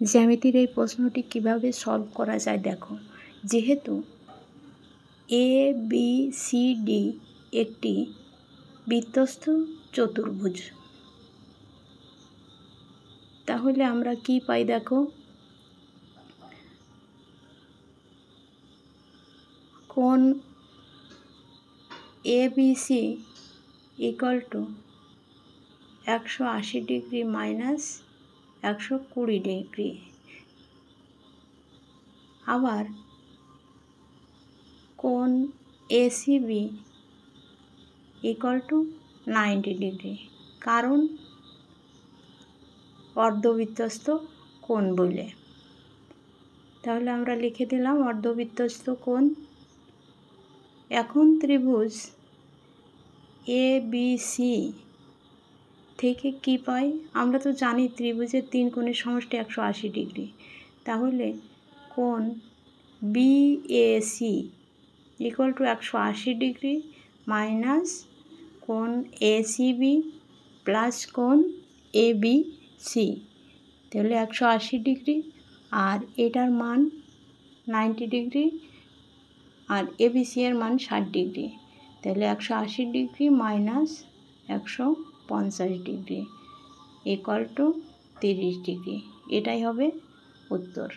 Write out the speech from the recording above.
জ্যামিতির এই প্রশ্নটি কিভাবে সলভ করা যায় দেখো। যেহেতু এ বি সি ডি একটি বৃত্তস্থ চতুর্ভুজ, তাহলে আমরা কি পাই দেখো, কোণ A B C equal to 180 degree minus 120 degree. আবার কোণ এসিবি ইকুয়াল টু 90 ডিগ্রি, কারণ অর্ধবৃত্তস্থ কোণ বলে। তাহলে আমরা লিখে দিলাম অর্ধবৃত্তস্থ কোণ। এখন ত্রিভুজ এ বি সি থেকে কি পাই, আমরা তো জানি ত্রিভুজের 3 কোণের সমষ্টি 180 ডিগ্রি। তাহলে কোণ BAC equal to 180 degree minus কোণ এসিবি প্লাস কোণ এবিসি, তাহলে 180 ডিগ্রি, আর এটার মান 90 ডিগ্রি, আর এবিসি এর মান 60 ডিগ্রি। তাহলে 180 degree minus 150 degree equal to 30 degree. এটাই হবে উত্তর।